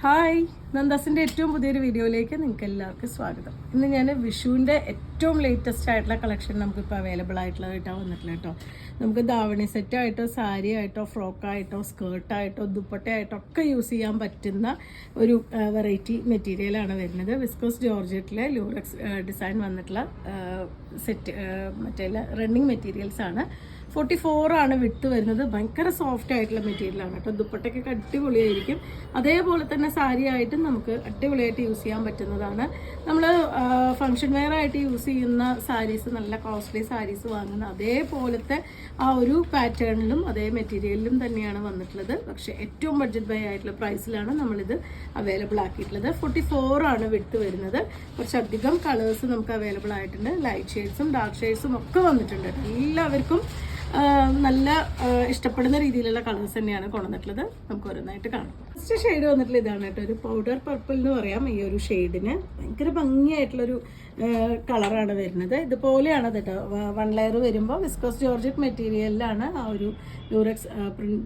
Hi, നന്ദാസിൻ്റെ ഏറ്റവും പുതിയൊരു വീഡിയോയിലേക്ക് നിങ്ങൾക്ക് എല്ലാവർക്കും സ്വാഗതം. ഇന്ന് ഞാൻ വിഷുവിൻ്റെ ഏറ്റവും ലേറ്റസ്റ്റ് ആയിട്ടുള്ള കളക്ഷൻ നമുക്കിപ്പോൾ അവൈലബിൾ ആയിട്ടുള്ളതായിട്ടാണ് വന്നിട്ടുള്ളത് കേട്ടോ. നമുക്ക് ധാവണി സെറ്റായിട്ടോ സാരി ആയിട്ടോ ഫ്രോക്കായിട്ടോ സ്കേർട്ടായിട്ടോ ദുപ്പട്ടയായിട്ടോ ഒക്കെ യൂസ് ചെയ്യാൻ പറ്റുന്ന ഒരു വെറൈറ്റി മെറ്റീരിയലാണ് വരുന്നത്. വിസ്കോസ് ജോർജറ്റിലെ ലൂറക്സ് ഡിസൈൻ വന്നിട്ടുള്ള സെറ്റ് മറ്റേ റണ്ണിങ് മെറ്റീരിയൽസ് ആണ്. 44 ആണ് വിട്ട് വരുന്നത്. ഭയങ്കര സോഫ്റ്റ് ആയിട്ടുള്ള മെറ്റീരിയലാണ് കേട്ടോ. ദുപ്പട്ടയ്ക്കൊക്കെ അടിപൊളിയായിരിക്കും. അതേപോലെ തന്നെ സാരി ആയിട്ടും നമുക്ക് അടിപൊളിയായിട്ട് യൂസ് ചെയ്യാൻ പറ്റുന്നതാണ്. നമ്മൾ ഫങ്ഷൻ വെയർ ആയിട്ട് യൂസ് ചെയ്യുന്ന സാരീസ്, നല്ല കോസ്റ്റ്ലി സാരീസ് വാങ്ങുന്ന അതേപോലത്തെ ആ ഒരു പാറ്റേണിലും അതേ മെറ്റീരിയലിലും തന്നെയാണ് വന്നിട്ടുള്ളത്. പക്ഷേ ഏറ്റവും ബഡ്ജറ്റ് ബൈ ആയിട്ടുള്ള പ്രൈസിലാണ് നമ്മളിത് അവൈലബിൾ ആക്കിയിട്ടുള്ളത്. 44 ആണ് വിട്ട് വരുന്നത്. കുറച്ചധികം കളേഴ്സ് നമുക്ക് അവൈലബിൾ ആയിട്ടുണ്ട്. ലൈറ്റ് ഷെയ്ഡ്സും ഡാർക്ക് ഷെയ്ഡ്സും ഒക്കെ വന്നിട്ടുണ്ട്. എല്ലാവർക്കും നല്ല ഇഷ്ടപ്പെടുന്ന രീതിയിലുള്ള കളേഴ്സ് തന്നെയാണ് കൊണ്ടുവന്നിട്ടുള്ളത്. നമുക്ക് ഓരോന്നായിട്ട് കാണാം. ഫസ്റ്റ് ഷെയ്ഡ് വന്നിട്ടുള്ള ഇതാണ് കേട്ടോ. ഒരു പൗഡർ പർപ്പിൾ എന്ന് പറയാം. ഈ ഒരു ഷെയ്ഡിന് ഭയങ്കര ഭംഗിയായിട്ടുള്ളൊരു കളറാണ് വരുന്നത്. ഇതുപോലെയാണ് കേട്ടോ 1 ലെയർ വരുമ്പോൾ വിസ്കോസ് ജോർജറ്റ് മെറ്റീരിയലിലാണ് ആ ഒരു ലൂറക്സ്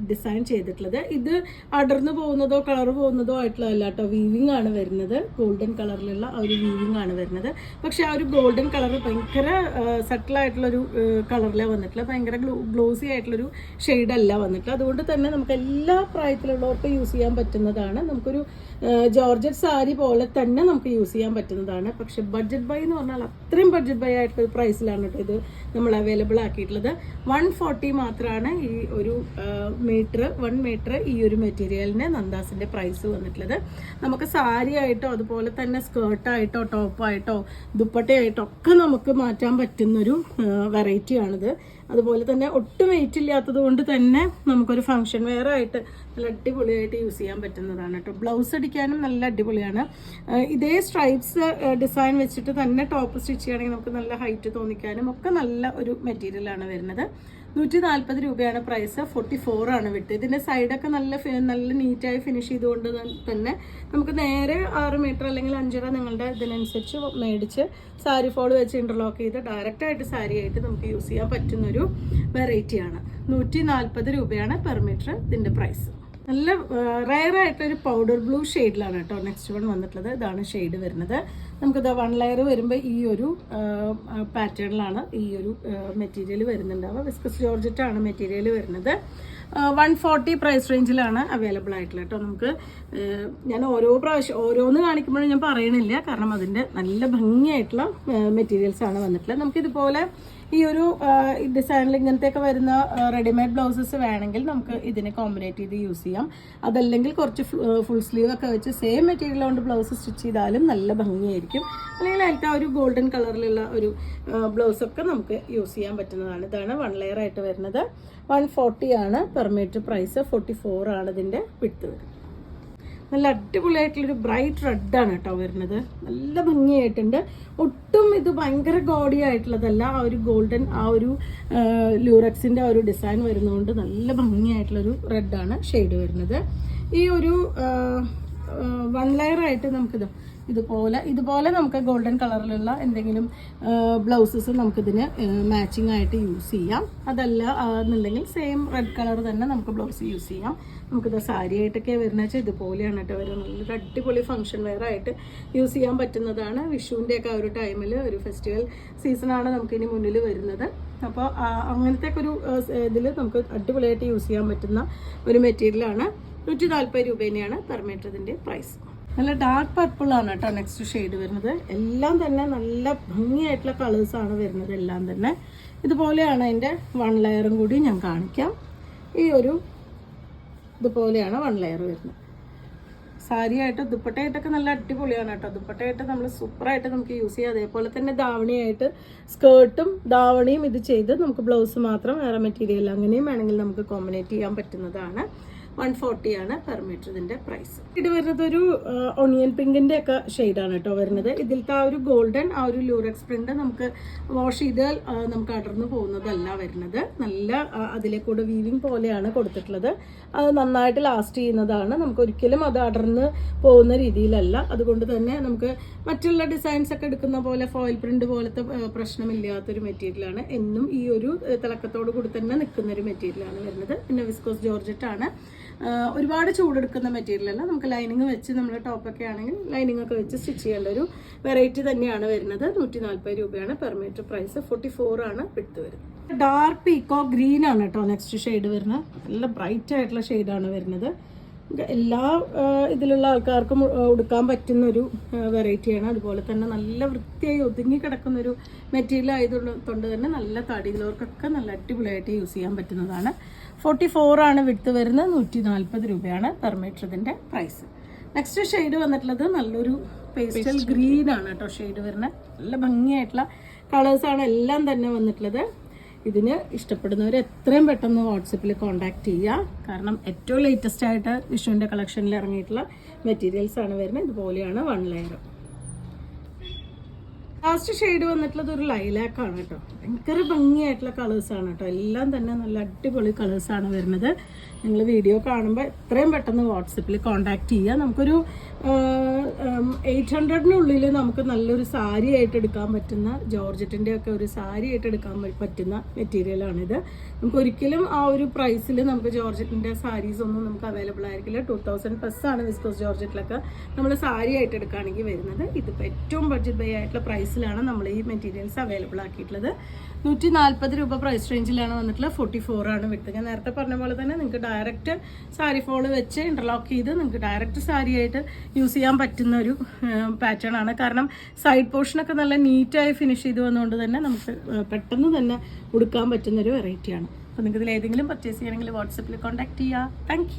ഡിസൈൻ ചെയ്തിട്ടുള്ളത്. ഇത് അടർന്നു പോകുന്നതോ കളർ പോകുന്നതോ ആയിട്ടുള്ളതല്ല കേട്ടോ. വീവിങ് ആണ് വരുന്നത്. ഗോൾഡൻ കളറിലുള്ള ആ ഒരു വീവിങ് ആണ് വരുന്നത്. പക്ഷെ ആ ഒരു ഗോൾഡൻ കളർ ഭയങ്കര സട്ടിലായിട്ടുള്ളൊരു കളറിലാണ് വന്നിട്ടുള്ളത്. ഭയങ്കര ഗ്ലോസി ആയിട്ടുള്ളൊരു ഷെയ്ഡല്ല വന്നിട്ടുള്ളത്. അതുകൊണ്ട് തന്നെ നമുക്ക് എല്ലാ പ്രായത്തിലുള്ളവർക്കും യൂസ് ചെയ്യാൻ പറ്റുന്നതാണ്. നമുക്കൊരു ജോർജറ്റ് സാരി പോലെ തന്നെ നമുക്ക് യൂസ് ചെയ്യാൻ പറ്റുന്നതാണ്. പക്ഷെ ബഡ്ജറ്റ് ബൈ എന്ന് പറഞ്ഞാൽ അത്രയും ബഡ്ജറ്റ് ബൈ ആയിട്ടുള്ള പ്രൈസിലാണ് കേട്ടോ ഇത് നമ്മൾ അവൈലബിൾ ആക്കിയിട്ടുള്ളത്. 140 മാത്രമാണ് ഈ ഒരു മീറ്റർ 1 മീറ്റർ ഈ ഒരു മെറ്റീരിയലിന് നന്ദാസിൻ്റെ പ്രൈസ് വന്നിട്ടുള്ളത്. നമുക്ക് സാരി ആയിട്ടോ അതുപോലെ തന്നെ സ്കേർട്ടായിട്ടോ ടോപ്പായിട്ടോ ദുപ്പട്ടയായിട്ടോ ഒക്കെ നമുക്ക് മാറ്റാൻ പറ്റുന്നൊരു വെറൈറ്റിയാണിത്. അതുപോലെ തന്നെ ഒട്ടും വെയിറ്റ് ഇല്ലാത്തത് കൊണ്ട് തന്നെ നമുക്കൊരു ഫങ്ഷൻ വെയർ ആയിട്ട് നല്ല അടിപൊളിയായിട്ട് യൂസ് ചെയ്യാൻ പറ്റുന്നതാണ് കേട്ടോ. ബ്ലൗസ് അടിക്കാനും നല്ല അടിപൊളിയാണ്. ഇതേ സ്ട്രൈപ്സ് ഡിസൈൻ വെച്ചിട്ട് തന്നെ ടോപ്പ് സ്റ്റിച്ച് ചെയ്യുകയാണെങ്കിൽ നമുക്ക് നല്ല ഹൈറ്റ് തോന്നിക്കാനും ഒക്കെ നല്ല ഒരു മെറ്റീരിയലാണ് വരുന്നത്. 140 രൂപയാണ് പ്രൈസ്. 44 ആണ് വിട്ട്. ഇതിൻ്റെ സൈഡൊക്കെ നല്ല നീറ്റായി ഫിനിഷ് ചെയ്തുകൊണ്ട് തന്നെ നമുക്ക് നേരെ 6 മീറ്റർ അല്ലെങ്കിൽ 5.5 നിങ്ങളുടെ ഇതിനനുസരിച്ച് മേടിച്ച് സാരി ഫോൾ വെച്ച് ഇൻ്റർലോക്ക് ചെയ്ത് ഡയറക്റ്റായിട്ട് സാരി ആയിട്ട് നമുക്ക് യൂസ് ചെയ്യാൻ പറ്റുന്നൊരു വെറൈറ്റിയാണ്. 140 രൂപയാണ് പെർ മീറ്റർ ഇതിൻ്റെ പ്രൈസ്. നല്ല റയർ ആയിട്ടൊരു പൗഡർ ബ്ലൂ ഷെയ്ഡിലാണ് കേട്ടോ നെക്സ്റ്റ് വൺ വന്നിട്ടുള്ളത്. ഇതാണ് ഷെയ്ഡ് വരുന്നത്. നമുക്കിത് 1 ലെയർ വരുമ്പോൾ ഈ ഒരു പാറ്റേണിലാണ് ഈ ഒരു മെറ്റീരിയൽ വരുന്നുണ്ടാവുക. വിസ്കസ് ജോർജറ്റ് ആണ് മെറ്റീരിയൽ വരുന്നത്. 140 പ്രൈസ് റേഞ്ചിലാണ് അവൈലബിൾ ആയിട്ടുള്ളത് കേട്ടോ. നമുക്ക് ഞാൻ ഓരോ പ്രാവശ്യം ഓരോന്ന് കാണിക്കുമ്പോഴും ഞാൻ പറയണില്ല, കാരണം അതിൻ്റെ നല്ല ഭംഗിയായിട്ടുള്ള മെറ്റീരിയൽസ് ആണ് വന്നിട്ടുള്ളത്. നമുക്കിതുപോലെ ഈ ഒരു ഡിസൈനിൽ ഇങ്ങനത്തെയൊക്കെ വരുന്ന റെഡിമെയ്ഡ് ബ്ലൗസസ് വേണമെങ്കിൽ നമുക്ക് ഇതിനെ കോമ്പിനേറ്റ് ചെയ്ത് യൂസ് ചെയ്യാം. അതല്ലെങ്കിൽ കുറച്ച് ഫുൾ സ്ലീവ് ഒക്കെ വെച്ച് സെയിം മെറ്റീരിയൽ കൊണ്ട് ബ്ലൗസ് സ്റ്റിച്ച് ചെയ്താലും നല്ല ഭംഗിയായിരിക്കും. അല്ലെങ്കിൽ അതിലത്തെ ആ ഒരു ഗോൾഡൻ കളറിലുള്ള ഒരു ബ്ലൗസൊക്കെ നമുക്ക് യൂസ് ചെയ്യാൻ പറ്റുന്നതാണ്. ഇതാണ് 1 ലെയർ ആയിട്ട് വരുന്നത്. 140 ആണ് പെർ മീറ്റർ പ്രൈസ്. 44 ആണ് ഇതിൻ്റെ വിഡ്ത് വരുന്നത്. നല്ല അടിപൊളിയായിട്ടുള്ളൊരു ബ്രൈറ്റ് റെഡാണ് കേട്ടോ വരുന്നത്. നല്ല ഭംഗിയായിട്ടുണ്ട്. ഒട്ടും ഇത് ഭയങ്കര ഗോഡി ആയിട്ടുള്ളതല്ല. ആ ഒരു ഗോൾഡൻ ആ ഒരു ലൂറക്സിൻ്റെ ആ ഒരു ഡിസൈൻ വരുന്നതുകൊണ്ട് നല്ല ഭംഗിയായിട്ടുള്ളൊരു റെഡാണ് ഷെയ്ഡ് വരുന്നത്. ഈ ഒരു 1 ലെയർ ആയിട്ട് നമുക്കിത് ഇതുപോലെ നമുക്ക് ഗോൾഡൻ കളറിലുള്ള എന്തെങ്കിലും ബ്ലൗസസ് നമുക്കിതിന് മാച്ചിങ് ആയിട്ട് യൂസ് ചെയ്യാം. അതല്ല എന്നുണ്ടെങ്കിൽ സെയിം റെഡ് കളർ തന്നെ നമുക്ക് ബ്ലൗസ് യൂസ് ചെയ്യാം. നമുക്കിത് സാരി ആയിട്ടൊക്കെ വരുന്ന വെച്ചാൽ ഇതുപോലെയാണ് കേട്ടോ വരുന്നത്. നല്ലൊരു അടിപൊളി ഫങ്ഷൻ വെയർ ആയിട്ട് യൂസ് ചെയ്യാൻ പറ്റുന്നതാണ്. വിഷുവിൻ്റെയൊക്കെ ആ ഒരു ടൈമിൽ ഒരു ഫെസ്റ്റിവൽ സീസണാണ് നമുക്കിനി മുന്നിൽ വരുന്നത്. അപ്പോൾ അങ്ങനത്തെ ഒരു ഇതിൽ നമുക്ക് അടിപൊളിയായിട്ട് യൂസ് ചെയ്യാൻ പറ്റുന്ന ഒരു മെറ്റീരിയലാണ്. 140 രൂപ തന്നെയാണ് പെർ മീറ്റർ ഇതിൻ്റെ പ്രൈസ്. നല്ല ഡാർക്ക് പർപ്പിൾ ആണ് കേട്ടോ നെക്സ്റ്റ് ഷെയ്ഡ് വരുന്നത്. എല്ലാം തന്നെ നല്ല ഭംഗിയായിട്ടുള്ള കളേഴ്സാണ് വരുന്നത്. എല്ലാം തന്നെ ഇതുപോലെയാണ്. അതിൻ്റെ 1 ലെയറും കൂടി ഞാൻ കാണിക്കാം. ഈ ഒരു ഇതുപോലെയാണ് 1 ലെയർ വരുന്നത്. സാരിയായിട്ട് ദുപ്പട്ടയായിട്ടൊക്കെ നല്ല അടിപൊളിയാണ് കേട്ടോ. ദുപ്പട്ടയായിട്ട് നമ്മൾ സൂപ്പറായിട്ട് നമുക്ക് യൂസ് ചെയ്യാം. അതേപോലെ തന്നെ ധാവണിയായിട്ട് സ്കേർട്ടും ധാവണിയും ഇത് ചെയ്ത് നമുക്ക് ബ്ലൗസ് മാത്രം വേറെ മെറ്റീരിയൽ അങ്ങനെയും വേണമെങ്കിൽ നമുക്ക് കോമ്പിനേറ്റ് ചെയ്യാൻ പറ്റുന്നതാണ്. 140 ആണ് പെർ മീറ്റർ ഇതിൻ്റെ പ്രൈസ്. ഇത് വരുന്നത് ഒരു ഓണിയൻ പിങ്കിൻ്റെ ഒക്കെ ഷെയ്ഡാണ് കേട്ടോ വരുന്നത്. ഇതിലത്തെ ആ ഒരു ഗോൾഡൻ ആ ഒരു ലൂറക്സ് പ്രിന്റ് നമുക്ക് വാഷ് ചെയ്താൽ നമുക്ക് അടർന്നു പോകുന്നതല്ല വരുന്നത്. നല്ല അതിലെ കൂടെ വീവിങ് പോലെയാണ് കൊടുത്തിട്ടുള്ളത്. അത് നന്നായിട്ട് ലാസ്റ്റ് ചെയ്യുന്നതാണ്. നമുക്ക് ഒരിക്കലും അത് അടർന്ന് പോകുന്ന രീതിയിലല്ല. അതുകൊണ്ട് തന്നെ നമുക്ക് മറ്റുള്ള ഡിസൈൻസ് ഒക്കെ എടുക്കുന്ന പോലെ ഫോയിൽ പ്രിന്റ് പോലത്തെ പ്രശ്നമില്ലാത്തൊരു മെറ്റീരിയലാണ്. എന്നും ഈ ഒരു തിളക്കത്തോടു കൂടി തന്നെ നിൽക്കുന്നൊരു മെറ്റീരിയലാണ് വരുന്നത്. പിന്നെ വിസ്കോസ് ജോർജറ്റ് ആണ്. ഒരുപാട് ചൂടെടുക്കുന്ന മെറ്റീരിയൽ അല്ല, നമുക്ക് ലൈനിങ് വെച്ച് നമ്മൾ ടോപ്പൊക്കെ ആണെങ്കിൽ ലൈനിങ് ഒക്കെ വെച്ച് സ്റ്റിച്ച് ചെയ്യേണ്ട ഒരു വെറൈറ്റി തന്നെയാണ് വരുന്നത്. 140 രൂപയാണ് പെർ മീറ്റർ പ്രൈസ്. 44 ആണ് വിട്ട് വരുന്നത്. ഡാർക്ക് പീക്കോ ഗ്രീൻ ആണ് കേട്ടോ നെക്സ്റ്റ് ഷെയ്ഡ് വരുന്നത്. നല്ല ബ്രൈറ്റ് ആയിട്ടുള്ള ഷെയ്ഡാണ് വരുന്നത്. എല്ലാ ഇതിലുള്ള ആൾക്കാർക്കും ഉടുക്കാൻ പറ്റുന്നൊരു വെറൈറ്റിയാണ്. അതുപോലെ തന്നെ നല്ല വൃത്തിയായി ഒതുങ്ങി കിടക്കുന്നൊരു മെറ്റീരിയൽ ആയതുകൊണ്ട് തന്നെ നല്ല തടിയുള്ളവർക്കൊക്കെ നല്ല അടിപൊളിയായിട്ട് യൂസ് ചെയ്യാൻ പറ്റുന്നതാണ്. 44 ആണ് വിട്ട് വരുന്നത്. 140 രൂപയാണ് പെർ മീറ്റർ ഇതിൻ്റെ പ്രൈസ്. നെക്സ്റ്റ് ഷെയ്ഡ് വന്നിട്ടുള്ളത് നല്ലൊരു പേസ്റ്റൽ ഗ്രീൻ ആണ് കേട്ടോ ഷെയ്ഡ് വരുന്നത്. നല്ല ഭംഗിയായിട്ടുള്ള കളേഴ്സാണ് എല്ലാം തന്നെ വന്നിട്ടുള്ളത്. ഇതിന് ഇഷ്ടപ്പെടുന്നവർ എത്രയും പെട്ടെന്ന് വാട്സപ്പിൽ കോൺടാക്ട് ചെയ്യുക. കാരണം ഏറ്റവും ലേറ്റസ്റ്റ് ആയിട്ട് വിഷുവിൻ്റെ കളക്ഷനിൽ ഇറങ്ങിയിട്ടുള്ള മെറ്റീരിയൽസ് ആണ് വരുന്നത്. ഇതുപോലെയാണ് 1 ലെയർ. ലാസ്റ്റ് ഷെയ്ഡ് വന്നിട്ടുള്ളത് ഒരു ലൈലാക്ക് ആണ് കേട്ടോ. ഭയങ്കര ഭംഗിയായിട്ടുള്ള കളേഴ്സാണ് കേട്ടോ. എല്ലാം തന്നെ നല്ല അടിപൊളി കളേഴ്സാണ് വരുന്നത്. നിങ്ങൾ വീഡിയോ കാണുമ്പോൾ എത്രയും പെട്ടെന്ന് വാട്സപ്പിൽ കോൺടാക്ട് ചെയ്യുക. നമുക്കൊരു 800-നുള്ളിൽ നമുക്ക് നല്ലൊരു സാരി ആയിട്ട് എടുക്കാൻ പറ്റുന്ന, ജോർജറ്റിൻ്റെ ഒക്കെ ഒരു സാരി ആയിട്ട് എടുക്കാൻ പറ്റുന്ന മെറ്റീരിയലാണിത്. നമുക്ക് ഒരിക്കലും ആ ഒരു പ്രൈസിൽ നമുക്ക് ജോർജറ്റിൻ്റെ സാരീസ് ഒന്നും നമുക്ക് അവൈലബിൾ ആയിരിക്കില്ല. 2000+ ആണ് വിസ്കോസ് ജോർജറ്റിലൊക്കെ നമ്മൾ സാരി ആയിട്ട് എടുക്കുകയാണെങ്കിൽ വരുന്നത്. ഇതിപ്പോൾ ഏറ്റവും ബഡ്ജറ്റ് ബൈ ആയിട്ടുള്ള പ്രൈസിലാണ് നമ്മൾ ഈ മെറ്റീരിയൽസ് അവൈലബിൾ ആക്കിയിട്ടുള്ളത്. 140 രൂപ പ്രൈസ് റേഞ്ചിലാണ് വന്നിട്ടുള്ളത്. 44 ആണ് വിട്ടത്. ഞാൻ നേരത്തെ പറഞ്ഞ പോലെ തന്നെ നിങ്ങൾക്ക് ഡയറക്റ്റ് സാരി ഫോള് വെച്ച് ഇൻ്റർലോക്ക് ചെയ്ത് നിങ്ങൾക്ക് ഡയറക്റ്റ് സാരി ആയിട്ട് യൂസ് ചെയ്യാൻ പറ്റുന്ന ഒരു പാറ്റേൺ ആണ്. കാരണം സൈഡ് പോർഷനൊക്കെ നല്ല നീറ്റായി ഫിനിഷ് ചെയ്ത് വന്നുകൊണ്ട് തന്നെ നമുക്ക് പെട്ടെന്ന് തന്നെ ഉടുക്കാൻ പറ്റുന്നൊരു വെറൈറ്റിയാണ്. അപ്പോൾ നിങ്ങൾക്ക് ഇതിൽ ഏതെങ്കിലും പർച്ചേസ് ചെയ്യണമെങ്കിൽ വാട്സപ്പിൽ കോൺടാക്ട് ചെയ്യുക. താങ്ക്